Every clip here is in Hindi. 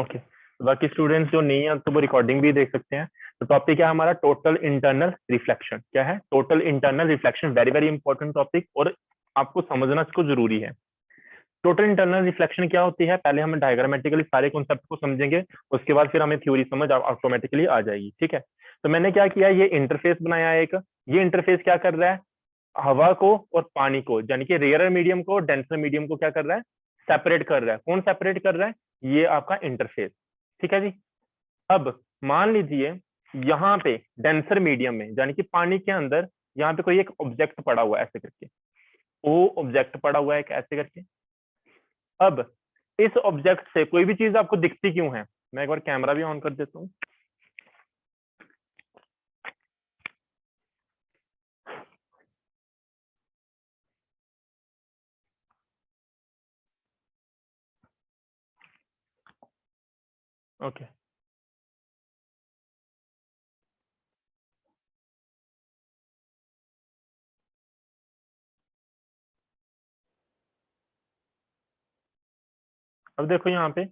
ओके, तो बाकी स्टूडेंट्स जो नहीं है तो वो रिकॉर्डिंग भी देख सकते हैं। तो टॉपिक क्या है हमारा? Total internal reflection. क्या है? Total internal reflection. Very very important topic और आपको समझना इसको जरूरी है। टोटल इंटरनल रिफ्लेक्शन क्या होती है, पहले हम डायग्रामेटिकली सारे कॉन्सेप्ट को समझेंगे, उसके बाद फिर हमें थ्योरी समझ ऑटोमेटिकली आ जाएगी। ठीक है, तो मैंने क्या किया, ये इंटरफेस बनाया एक। ये इंटरफेस क्या कर रहा है? हवा को और पानी को, यानी कि रेयर मीडियम को डेंसर मीडियम को क्या कर रहा है? सेपरेट कर रहा है। कौन सेपरेट कर रहा है? ये आपका इंटरफेस। ठीक है जी। अब मान लीजिए यहाँ पे डेंसर मीडियम में, यानी कि पानी के अंदर, यहाँ पे कोई एक ऑब्जेक्ट पड़ा हुआ है ऐसे करके, ओ ऑब्जेक्ट पड़ा हुआ है एक ऐसे करके। अब इस ऑब्जेक्ट से कोई भी चीज आपको दिखती क्यों है? मैं एक बार कैमरा भी ऑन कर देता हूँ। ओके, अब देखो यहाँ पे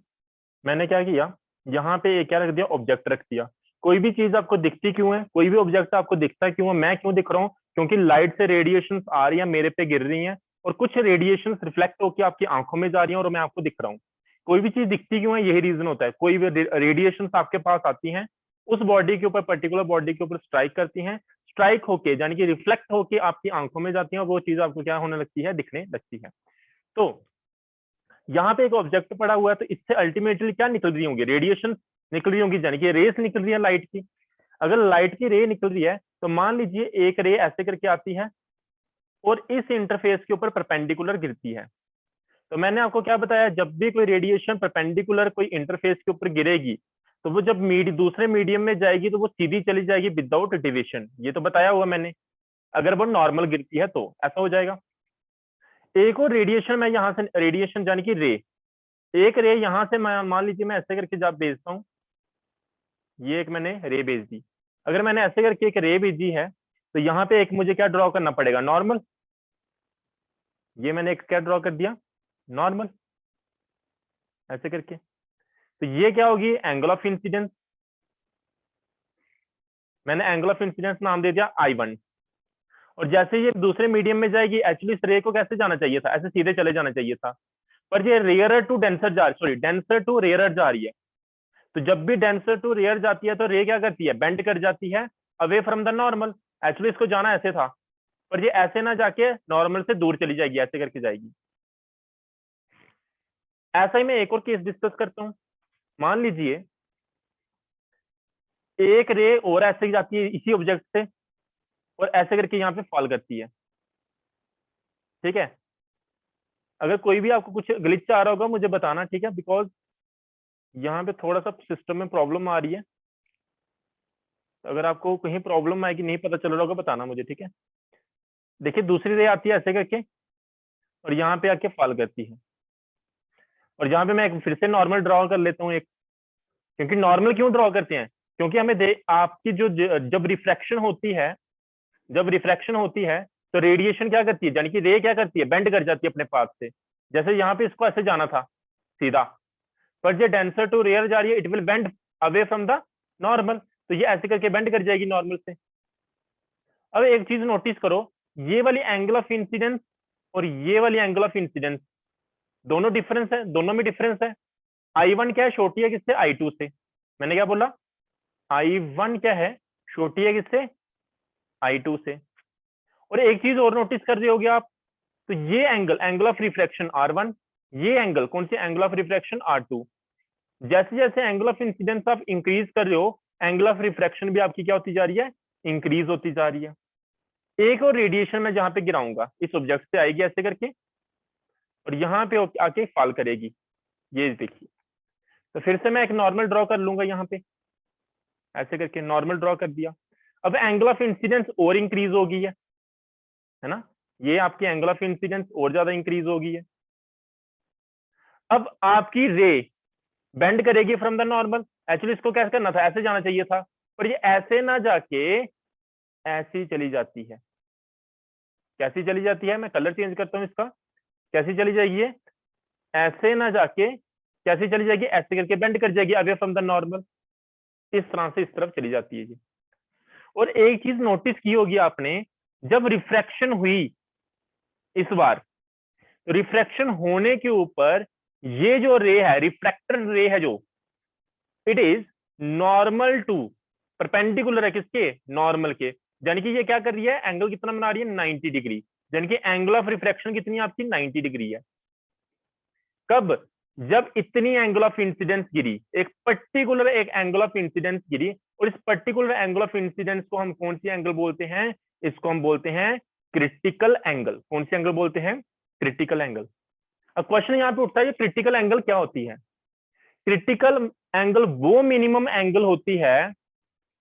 मैंने क्या किया, यहाँ पे क्या रख दिया? ऑब्जेक्ट रख दिया। कोई भी चीज आपको दिखती क्यों है? कोई भी ऑब्जेक्ट आपको दिखता क्यों है? मैं क्यों दिख रहा हूँ? क्योंकि लाइट से रेडिएशन आ रही है, मेरे पे गिर रही हैं, और कुछ रेडिएशन रिफ्लेक्ट होकर आपकी आंखों में जा रही हैं और मैं आपको दिख रहा हूँ। कोई भी चीज दिखती क्यों है? यही रीजन होता है। कोई भी रेडिएशन आपके पास आती हैं, उस बॉडी के ऊपर, पर्टिकुलर बॉडी के ऊपर स्ट्राइक करती हैं, स्ट्राइक होके यानी कि रिफ्लेक्ट होके आपकी आंखों में जाती हैं, और वो चीज आपको क्या होने लगती है? दिखने लगती है। तो यहाँ पे एक ऑब्जेक्ट पड़ा हुआ है, तो इससे अल्टीमेटली क्या निकल रही होंगी? रेडिएशन निकल रही होंगी, यानी कि रेस निकल रही है लाइट की। अगर लाइट की रे निकल रही है तो मान लीजिए एक रे ऐसे करके आती है और इस इंटरफेस के ऊपर परपेंडिकुलर गिरती है। तो मैंने आपको क्या बताया, जब भी कोई रेडिएशन परपेंडिकुलर कोई इंटरफेस के ऊपर गिरेगी, तो वो जब दूसरे मीडियम में जाएगी तो वो सीधी चली जाएगी विदाउट डिविएशन। ये तो बताया हुआ मैंने। अगर वो नॉर्मल गिरती है तो ऐसा हो जाएगा। एक और रेडिएशन, मैं यहाँ से रेडिएशन यानी कि रे, एक रे यहाँ से मैं मान लीजिए मैं ऐसे करके जब भेजता हूँ, ये एक मैंने रे भेज दी। अगर मैंने ऐसे करके एक रे भेजी है, तो यहाँ पे एक मुझे क्या ड्रॉ करना पड़ेगा? नॉर्मल। ये मैंने एक क्या ड्रॉ कर दिया? नॉर्मल, ऐसे करके। तो ये क्या होगी? Angle of incidence. मैंने एंगल ऑफ इंसिडेंस नाम दे दिया I1। और जैसे ये दूसरे मीडियम में जाएगी, एक्चुअली इस रे को कैसे जाना चाहिए था? ऐसे सीधे चले जाना चाहिए था, पर ये रेयरर टू डेंसर जा, सॉरी डेंसर टू रेयरर जा रही है। तो जब भी डेंसर टू रेयर जाती है तो रे क्या करती है? बेंड कर जाती है away from the normal. Actually इसको जाना ऐसे था, पर ये ऐसे ना जाके नॉर्मल से दूर चली जाएगी, ऐसे करके जाएगी। ऐसा ही मैं एक और केस डिस्कस करता हूँ। मान लीजिए एक रे और ऐसे ही जाती है इसी ऑब्जेक्ट से, और ऐसे करके यहाँ पे फॉल करती है। ठीक है, अगर कोई भी आपको कुछ ग्लिच आ रहा होगा मुझे बताना, ठीक है, बिकॉज यहाँ पे थोड़ा सा सिस्टम में प्रॉब्लम आ रही है। तो अगर आपको कहीं प्रॉब्लम आएगी, नहीं पता चल रहा होगा, बताना मुझे, ठीक है। देखिए दूसरी रे आती है ऐसे करके, और यहाँ पे आके फॉल करती है। और यहाँ पे मैं फिर से नॉर्मल ड्रॉ कर लेता हूँ एक। क्योंकि नॉर्मल क्यों ड्रॉ करते हैं? क्योंकि हमें आपकी जो जब रिफ्रैक्शन होती है, जब रिफ्रैक्शन होती है तो रेडिएशन क्या करती है, यानी कि रे क्या करती है? बेंड कर जाती है अपने पाथ से। जैसे यहाँ पे इसको ऐसे जाना था सीधा, पर जो डेंसर टू रेयर जा रही है, it will bend away from the normal. तो ये ऐसे करके बेंड कर जाएगी नॉर्मल से। अब एक चीज नोटिस करो, ये वाली एंगल ऑफ इंसिडेंस और ये वाली एंगल ऑफ इंसिडेंस, दोनों डिफरेंस है, दोनों में डिफरेंस है। I1 क्या है? छोटी है किससे? I2 से। मैंने क्या बोला? I1 क्या है? छोटी है किससे? I2 से। और एक चीज और नोटिस कर रहे होगे आप, तो ये angle, angle of refraction R1, ये एंगल कौन सी? Angle of refraction R2। जैसे जैसे एंगल ऑफ इंसिडेंस आप इंक्रीज कर रहे हो, एंगल ऑफ रिफ्रैक्शन भी आपकी क्या होती जा रही है? इंक्रीज होती जा रही है। एक और रेडिएशन मैं जहां पे गिराऊंगा, इस ऑब्जेक्ट से आएगी ऐसे करके, और यहाँ पे आके फॉल करेगी। ये देखिए, तो फिर से मैं एक नॉर्मल ड्रॉ कर लूंगा यहाँ पे, ऐसे करके नॉर्मल ड्रॉ कर दिया। अब एंगल ऑफ इंसिडेंस और इंक्रीज हो गई है ना? ये आपकी एंगल ऑफ इंसिडेंस और ज्यादा इंक्रीज हो गई है। अब आपकी रे बेंड करेगी फ्रॉम द नॉर्मल। एक्चुअली इसको कैसे करना था? ऐसे जाना चाहिए था, पर ये ऐसे ना जाके ऐसी चली जाती है। कैसी चली जाती है? मैं कलर चेंज करता हूं इसका। कैसी चली जाएगी? ऐसे ना जाके कैसे चली जाएगी, ऐसे करके बेंड कर जाएगी अवे फ्रॉम द नॉर्मल, इस तरह से इस तरफ चली जाती है जी। और एक चीज नोटिस की होगी आपने, जब रिफ्रैक्शन हुई इस बार, तो रिफ्रैक्शन होने के ऊपर ये जो रे है, रिफ्रैक्टर रे है जो, it is normal to, perpendicular है किसके, नॉर्मल के। यानी कि ये क्या कर रही है, एंगल कितना बना रही है, 90 डिग्री। यानी कि एंगल ऑफ रिफ्रैक्शन कितनी है आपकी, 90 डिग्री है। कब, जब इतनी एंगल ऑफ इंसिडेंस गिरी, एक पर्टिकुलर एक एंगल ऑफ इंसिडेंस गिरी, और इस पर्टिकुलर एंगल ऑफ इंसिडेंस को हम कौन सी एंगल बोलते हैं, इसको हम बोलते हैं क्रिटिकल एंगल। कौन सी एंगल बोलते हैं, क्रिटिकल एंगल। अब क्वेश्चन यहाँ पे उठता है, क्रिटिकल एंगल क्या होती है। क्रिटिकल एंगल वो मिनिमम एंगल होती है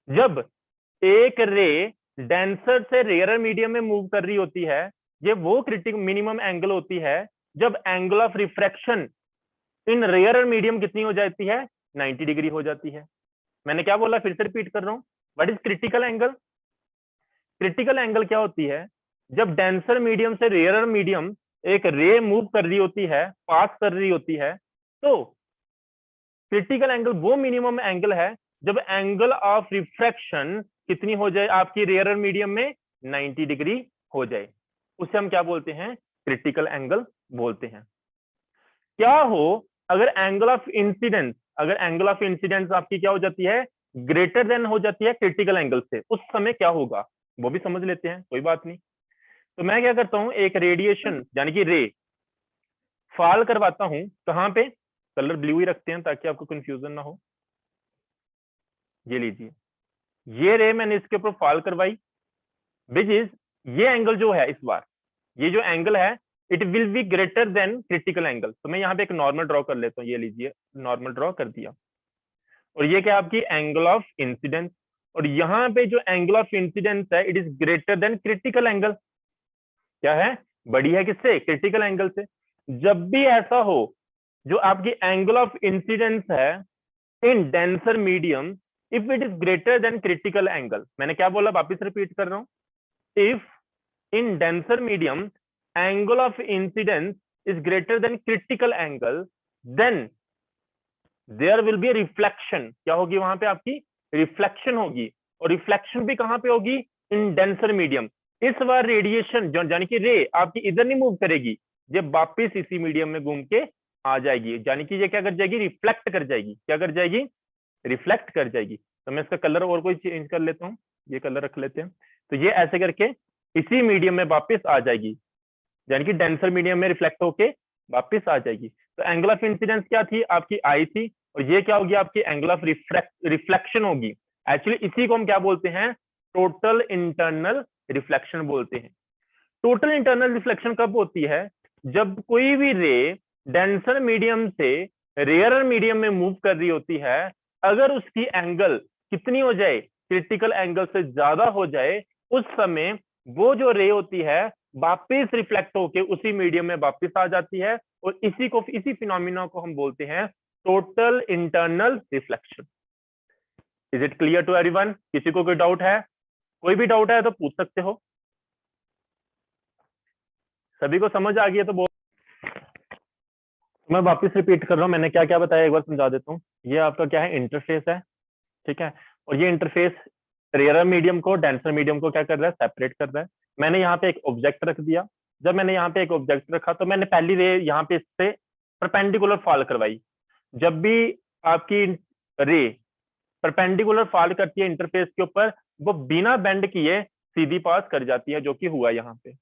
जब एक रे डेंसर से रेयर मीडियम में मूव कर रही होती है। ये वो क्रिटिकल मिनिमम एंगल होती है जब angle of refraction in rare medium कितनी हो जाती है, 90 डिग्री हो जाती है। मैंने क्या बोला, फिर से रिपीट कर रहा हूं, what is critical angle. Critical angle क्या होती है, जब डेंसर मीडियम से रेयर मीडियम एक रे मूव कर रही होती है, पास कर रही होती है, तो क्रिटिकल एंगल वो मिनिमम एंगल है जब एंगल ऑफ रिफ्रैक्शन कितनी हो जाए आपकी रेयर मीडियम में, 90 डिग्री हो जाए। उसे हम क्या बोलते हैं, क्रिटिकल एंगल बोलते हैं। क्या हो अगर एंगल ऑफ इंसिडेंस, अगर एंगल ऑफ इंसिडेंस आपकी क्या हो जाती है, ग्रेटर देन हो जाती है क्रिटिकल एंगल से, उस समय क्या होगा वो भी समझ लेते हैं, कोई बात नहीं। तो मैं क्या करता हूं, एक रेडिएशन यानी कि रे फॉल करवाता हूं, कहां पे, कलर ब्लू ही रखते हैं ताकि आपको कंफ्यूजन ना हो। ये लीजिए, ये रे मैंने इसके ऊपर फॉल करवाई, विच इज, ये एंगल जो है इस बार, ये जो एंगल है, it will be greater than critical angle. तो मैं यहाँ पे एक नॉर्मल ड्रॉ कर लेता हूँ, ये लीजिए नॉर्मल ड्रॉ कर दिया। और ये क्या आपकी एंगल ऑफ इंसिडेंस, और यहाँ पे जो एंगल ऑफ इंसिडेंस है, it is greater than critical angle. क्या है, बड़ी है किससे, क्रिटिकल एंगल से। जब भी ऐसा हो, जो आपकी एंगल ऑफ इंसिडेंस है in denser medium, if it is greater than critical angle, मैंने क्या बोला, वापिस रिपीट कर रहा हूं, if in denser medium angle of incidence is greater than critical angle, then there will be a reflection। क्या होगी वहां पे आपकी, रिफ्लेक्शन होगी। और रिफ्लेक्शन भी कहां पे होगी, इन डेंसर मीडियम। इस बार रेडिएशन यानी कि रे आपकी इधर नहीं मूव करेगी, ये वापिस इसी मीडियम में घूम के आ जाएगी, यानी कि ये क्या कर जाएगी, रिफ्लेक्ट कर जाएगी। क्या कर जाएगी, रिफ्लेक्ट कर जाएगी। तो मैं इसका कलर और कोई चेंज कर लेता हूँ, ये कलर रख लेते हैं। तो ये ऐसे करके इसी मीडियम में वापस आ जाएगी, यानी कि डेंसर मीडियम में रिफ्लेक्ट होके वापस आ जाएगी। तो एंगल ऑफ इंसिडेंस क्या थी आपकी, आई थी, और ये क्या होगी आपकी, एंगल ऑफ रिफ्लेक्शन होगी। एक्चुअली इसी को हम क्या बोलते हैं, टोटल इंटरनल रिफ्लेक्शन बोलते हैं। टोटल इंटरनल रिफ्लेक्शन कब होती है, जब कोई भी रे डेंसर मीडियम से रेयर मीडियम में मूव कर रही होती है, अगर उसकी एंगल कितनी हो जाए, क्रिटिकल एंगल से ज्यादा हो जाए, उस समय वो जो रे होती है वापिस रिफ्लेक्ट होके उसी मीडियम में वापिस आ जाती है, और इसी फिनोमिना को हम बोलते हैं total internal reflection. Is it clear to everyone, किसी को कोई डाउट है, कोई भी डाउट है तो पूछ सकते हो। सभी को समझ आ गई है तो मैं वापस रिपीट कर रहा हूँ, मैंने क्या क्या बताया एक बार समझा देता हूँ। ये आपका क्या है, इंटरफेस है, ठीक है। और ये इंटरफेस रेयर मीडियम को डेंसर मीडियम को क्या कर रहा है, सेपरेट कर रहा है। मैंने यहाँ पे एक ऑब्जेक्ट रख दिया, जब मैंने यहाँ पे एक ऑब्जेक्ट रखा तो मैंने पहली रे यहाँ पे इससे परपेंडिकुलर फॉल करवाई। जब भी आपकी रे परपेंडिकुलर फॉल करती है इंटरफेस के ऊपर, वो बिना बेंड किए सीधी पास कर जाती है, जो कि हुआ यहाँ पे।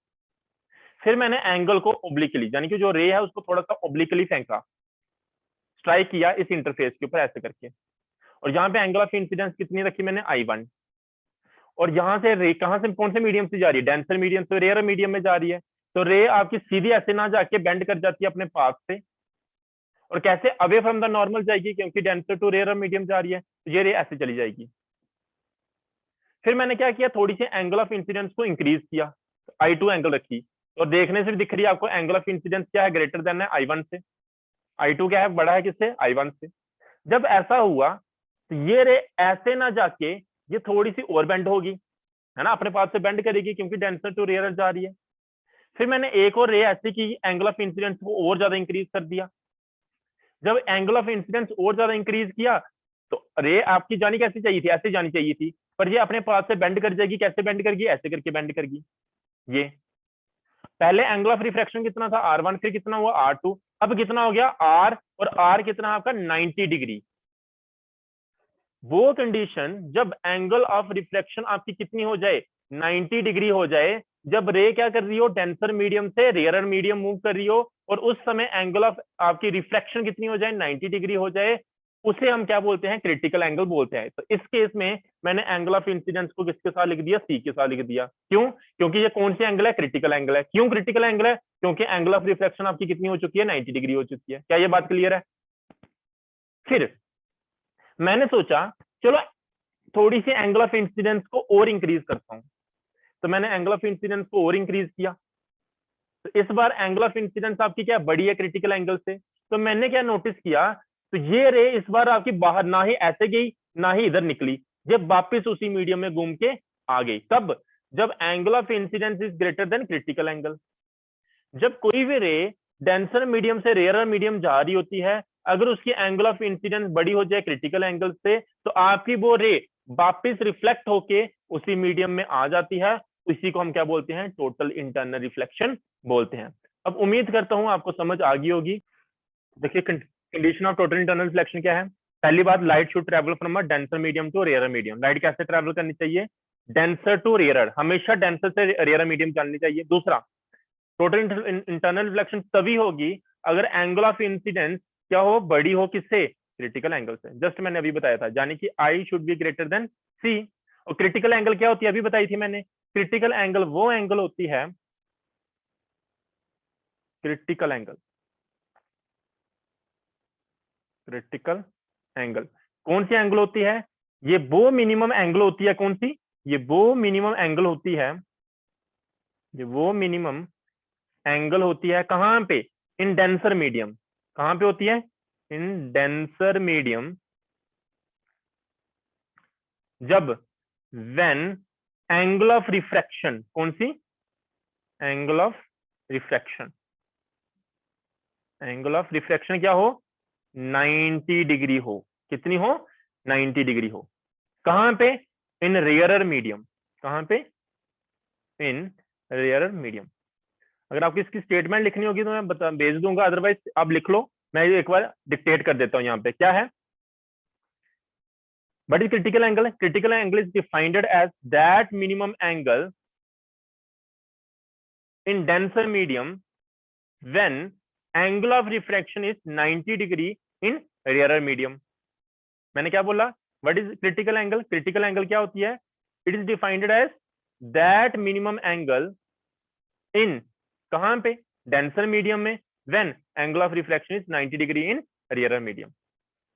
फिर मैंने एंगल को ओब्लिकली, यानी कि जो रे है उसको थोड़ा सा ओब्लिकली फेंका, स्ट्राइक किया इस इंटरफेस के ऊपर ऐसे करके, और यहाँ पे एंगल ऑफ इंसिडेंस कितनी रखी मैंने, I1। और यहाँ से रे कहां से, कौन से मीडियम से जा रही है, डेंसर मीडियम से रेयर मीडियम में जा रही है। तो रे आपकी सीधी ऐसे ना जाके बेंड कर जाती है अपने पास से, और कैसे, अवे फ्रॉम द नॉर्मल जाएगी, क्योंकि डेंसर टू रेयर मीडियम जा रही है, तो ये रे ऐसे चली जाएगी। फिर मैंने क्या किया, थोड़ी सी एंगल ऑफ इंसिडेंस को इंक्रीज किया, I2 एंगल रखी, तो देखने से भी दिख रही है आपको एंगल ऑफ इंसिडेंस क्या है, ग्रेटर देन है I1 से। I2 क्या है, बड़ा है किससे, I1 से। जब ऐसा हुआ तो ये रे ऐसे ना जाके ये थोड़ी सी और बेंड होगी, है ना, अपने पास से बेंड करेगी, क्योंकि डेंसर टू रेयर जा रही है। फिर मैंने एक और रे ऐसी की, एंगल ऑफ इंसिडेंस को और ज्यादा इंक्रीज कर दिया, जब एंगल ऑफ इंसिडेंस और ज्यादा इंक्रीज किया तो रे आपकी जानी कैसे चाहिए थी, ऐसे जानी चाहिए थी, पर ये अपने पास से बेंड कर जाएगी। कैसे बेंड करगी, ऐसे करके बेंड करगी। ये पहले एंगल ऑफ रिफ्रैक्शन कितना था R1, फिर कितना हुआ R2, अब कितना हो गया R, और R कितना आपका 90 डिग्री। वो कंडीशन जब एंगल ऑफ रिफ्लेक्शन आपकी कितनी हो जाए, 90 डिग्री हो जाए, जब रे क्या कर रही हो, डेंसर मीडियम से रेयरर मीडियम मूव कर रही हो, और उस समय एंगल ऑफ आपकी रिफ्लेक्शन कितनी हो जाए, 90 डिग्री हो जाए, उसे हम क्या बोलते हैं, क्रिटिकल एंगल बोलते हैं। तो इस केस में मैंने एंगल ऑफ इंसिडेंस को किसके साथ लिख दिया, सी के साथ लिख दिया। क्यों, क्योंकि ये कौन सी एंगल है, क्रिटिकल एंगल है। क्यों क्रिटिकल एंगल है, क्योंकि एंगल ऑफ रिफ्लेक्शन आपकी कितनी हो चुकी है, 90 डिग्री हो चुकी है। क्या ये बात क्लियर है। फिर मैंने सोचा चलो थोड़ी सी एंगल ऑफ इंसिडेंस को और इंक्रीज करता हूं, तो मैंने एंगल ऑफ इंसिडेंस को और इंक्रीज किया। तो इस बार एंगल ऑफ इंसिडेंस आपकी क्या बड़ी है क्रिटिकल एंगल से। तो मैंने क्या नोटिस किया, तो ये रे इस बार आपकी बाहर ना ही ऐसे गई ना ही इधर निकली, जब वापिस उसी मीडियम में घूम के आ गई। कब, जब angle of incidence is greater than critical angle. जब कोई भी रे डेंसर मीडियम से रेयरर मीडियम जा रही होती है, अगर उसकी एंगल ऑफ इंसिडेंस बड़ी हो जाए क्रिटिकल एंगल से, तो आपकी वो रे वापिस रिफ्लेक्ट होके उसी मीडियम में आ जाती है। इसी को हम क्या बोलते हैं, टोटल इंटरनल रिफ्लेक्शन बोलते हैं। अब उम्मीद करता हूं आपको समझ आ गई होगी। देखिए condition of total internal reflection क्या है। पहली बात, light should travel from a denser medium to rarer medium. Light कैसे ट्रेवल करनी चाहिए, डेंसर टू रेयरर, हमेशा डेंसर से रेयरर मीडियम चलनी चाहिए। दूसरा, टोटल इंटरनल रिफ्लेक्शन तभी होगी अगर एंगल ऑफ इंसिडेंस क्या हो, बड़ी हो, किससे, क्रिटिकल एंगल से। जस्ट मैंने अभी बताया था, यानी कि i should be greater than C. और क्रिटिकल एंगल क्या होती है, अभी बताई थी मैंने। क्रिटिकल एंगल वो एंगल होती है, क्रिटिकल एंगल, क्रिटिकल एंगल कौन सी एंगल होती है, ये वो मिनिमम एंगल होती है। कौन सी, ये वो मिनिमम एंगल होती है, ये वो मिनिमम एंगल होती है कहां पे, इन डेंसर मीडियम। कहां पे होती है, इन डेंसर मीडियम, जब व्हेन एंगल ऑफ रिफ्रैक्शन, कौन सी, angle of refraction, angle of refraction क्या हो, 90 डिग्री हो। कितनी हो, 90 डिग्री हो। कहां पे, इन रेयरर मीडियम। कहां पे, इन रेयरर मीडियम। अगर आपको इसकी स्टेटमेंट लिखनी होगी तो मैं भेज दूंगा, अदरवाइज आप लिख लो। मैं एक बार डिक्टेट कर देता हूं। यहाँ पे क्या है, what is critical angle, critical angle is defined as that minimum angle in denser medium when angle of refraction is 90 degree in rarer medium। मैंने क्या बोला, what is critical angle, critical angle क्या होती है, it is defined as that minimum angle in, कहां पे, denser medium में, when angle of refraction is 90 degree in rarer medium।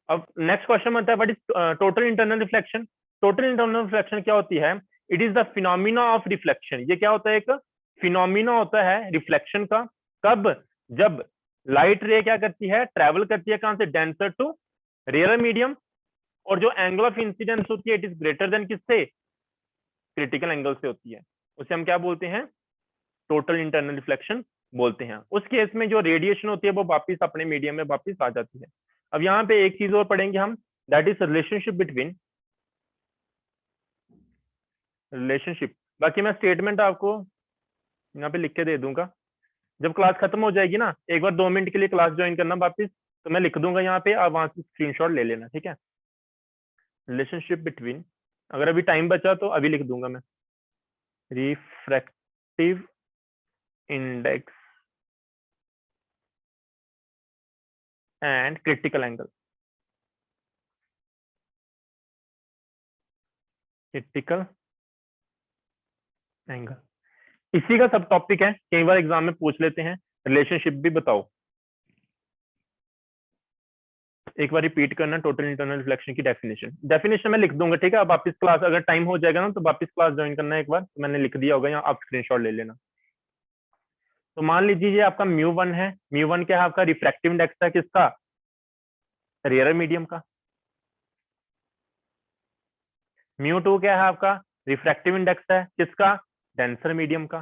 अब नेक्स्ट क्वेश्चन बनता है, what is total internal reflection. Total internal reflection क्या होती है, it is the phenomena of reflection. ये क्या होता है, एक फिनोमिना होता है रिफ्लेक्शन का। कब, जब लाइट रे क्या करती है, ट्रेवल करती है कहां से, डेंसर टू रेयर मीडियम, और जो एंगल ऑफ इंसिडेंस होती है इट इज ग्रेटर देन किससे, क्रिटिकल एंगल से होती है। उसे हम क्या बोलते हैं, टोटल इंटरनल रिफ्लेक्शन बोलते हैं। उस केस में जो रेडिएशन होती है वो वापिस अपने मीडियम में वापिस आ जाती है। अब यहाँ पे एक चीज और पढ़ेंगे हम, that is relationship between, relationship. बाकी मैं स्टेटमेंट आपको यहाँ पे लिख के दे दूंगा। जब क्लास खत्म हो जाएगी ना, एक बार 2 मिनट के लिए क्लास ज्वाइन करना वापिस, तो मैं लिख दूंगा यहाँ पे, आप वहां से स्क्रीनशॉट ले लेना, ठीक है। रिलेशनशिप बिटवीन, अगर अभी टाइम बचा तो अभी लिख दूंगा मैं, refractive index and critical angle, critical angle इसी का सब टॉपिक है। कई बार एग्जाम में पूछ लेते हैं, रिलेशनशिप भी बताओ। एक बार रिपीट करना, टोटल इंटरनल रिफ्लेक्शन की डेफिनेशन। डेफिनेशन मैं लिख दूंगा, ठीक है। अब वापस क्लास अगर टाइम हो जाएगा ना तो वापस क्लास ज्वाइन करना एक बार, तो मैंने लिख दिया होगा यहाँ, आप स्क्रीनशॉट ले लेना। तो मान लीजिए ये आपका μ1 है। μ1 क्या है आपका, रिफ्रैक्टिव इंडेक्स है किसका, रेयर मीडियम का। μ2 क्या है आपका, रिफ्रैक्टिव इंडेक्स है किसका, डेंसर मीडियम का,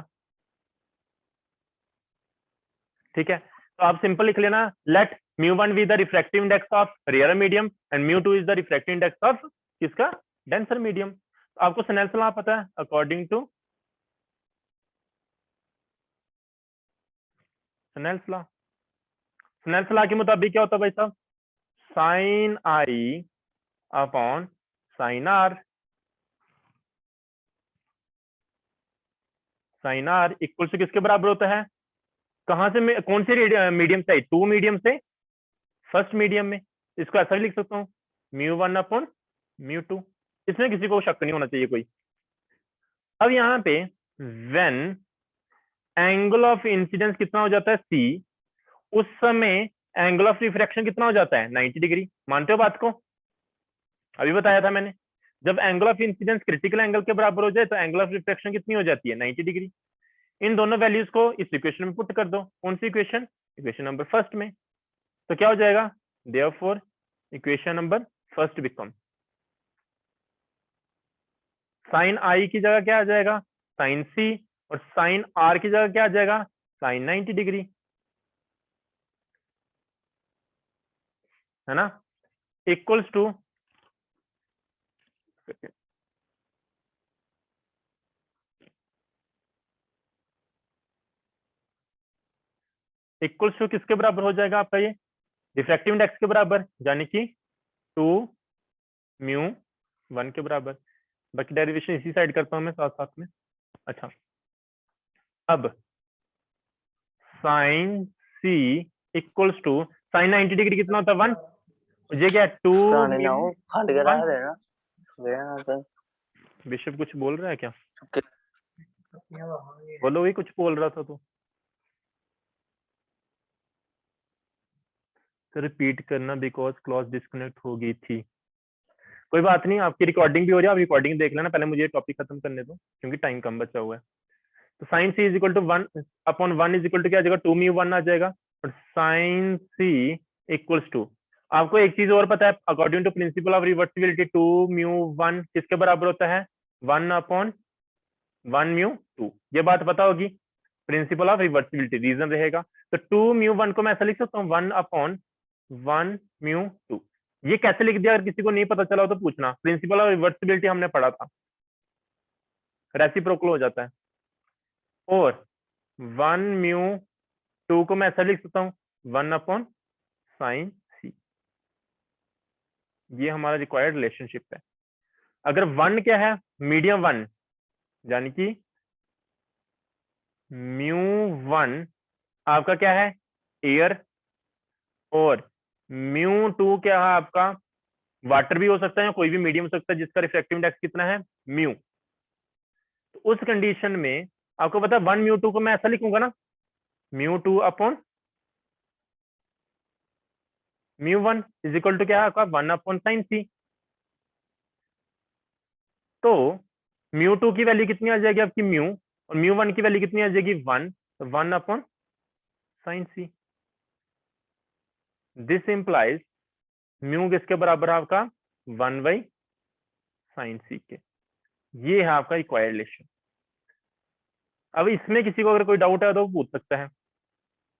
ठीक है। तो आप सिंपल लिख लेना, let μ1 be the refractive index of rare medium and μ2 is the refractive index of किसका, डेंसर मीडियम। तो आपको स्नेल्स लॉ पता है, according to Snell's law, Snell's law के मुताबिक क्या होता है भाई साहब, sine I upon sine R, sine R equal to किसके बराबर होता है, कहां से, कौन से मीडियम से, टू मीडियम से फर्स्ट मीडियम में। इसको ऐसा भी लिख सकता हूँ, μ1 अपॉन μ2, इसमें किसी को शक नहीं होना चाहिए कोई। अब यहाँ पे व्हेन एंगल ऑफ इंसिडेंस कितना हो जाता है C, उस समय एंगल ऑफ रिफ्रैक्शन कितना हो जाता है 90 डिग्री। मानते हो बात को, अभी बताया था मैंने, जब angle of incidence critical angle के बराबर हो जाए तो एंगल ऑफ रिफ्रैक्शन कितनी हो जाती है 90 डिग्री। इन दोनों वैल्यूज को इस इक्वेशन में पुट कर दो। कौन सी इक्वेशन, इक्वेशन नंबर फर्स्ट में। तो क्या हो जाएगा, therefore equation number first become, sine I की जगह क्या आ जाएगा, साइन सी, और साइन आर की जगह क्या आ जाएगा, साइन 90 डिग्री, है ना, इक्वल्स टू इक्वल्स टू किसके बराबर हो जाएगा आपका ये, रिफ्रैक्टिव इंडेक्स के बराबर, यानी कि 2μ1 के बराबर। बाकी डेरिवेशन इसी साइड करता हूं मैं साथ साथ में। अच्छा, अब sine C equals to sine 90 degree कितना होता है 1, ये क्या है 2μ1। बिशप कुछ बोल रहा है क्या, बोलो, वही कुछ बोल रहा था तो रिपीट करना, बिकॉज क्लॉज डिस्कनेक्ट हो गई थी। कोई बात नहीं, आपकी रिकॉर्डिंग भी हो रही है, आप रिकॉर्डिंग देख लेना, पहले मुझे टॉपिक खत्म करने दो क्योंकि टाइम कम बचा हुआ है। तो sine C is equal to 1 upon 1 is equal to क्या आ जाएगा, 2μ1 आ जाएगा, और साइन सी इक्वल्स टू, आपको एक चीज और पता है, according to principle of reversibility 2μ1 किसके बराबर होता है, 1 अपॉन 1μ2। ये बात पता होगी, प्रिंसिपल ऑफ रिवर्सिबिलिटी रीजन रहेगा। तो 2μ1 को मैं ऐसा लिख सकता हूँ 1 अपॉन 1μ2। ये कैसे लिख दिया, अगर किसी को नहीं पता चला हो तो पूछना, प्रिंसिपल ऑफ रिवर्सिबिलिटी हमने पढ़ा था, रेसिप्रोकल हो जाता है। और 1μ2 को मैं ऐसा लिख सकता हूँ 1 अपॉन साइन सी। ये हमारा रिक्वायर्ड रिलेशनशिप है। अगर 1 क्या है, मीडियम 1, यानी कि μ1 आपका क्या है, एयर, और μ2 क्या है आपका, वाटर भी हो सकता है या कोई भी मीडियम हो सकता है जिसका रिफ्रैक्टिव इंडेक्स कितना है म्यू। तो उस कंडीशन में आपको पता है 1μ2 को मैं ऐसा लिखूंगा ना, μ2 अपॉन μ1 इज इक्वल टू क्या है आपका 1 अपॉन साइन सी। तो μ2 की वैल्यू कितनी आ जाएगी आपकी म्यू, और μ1 की वैल्यू कितनी आ जाएगी 1, तो 1 upon sine C. This implies mu किसके बराबर है आपका 1/sin सी के। ये है आपका रिक्वायर्ड रिलेशन। अब इसमें किसी को अगर कोई डाउट है तो पूछ सकता है।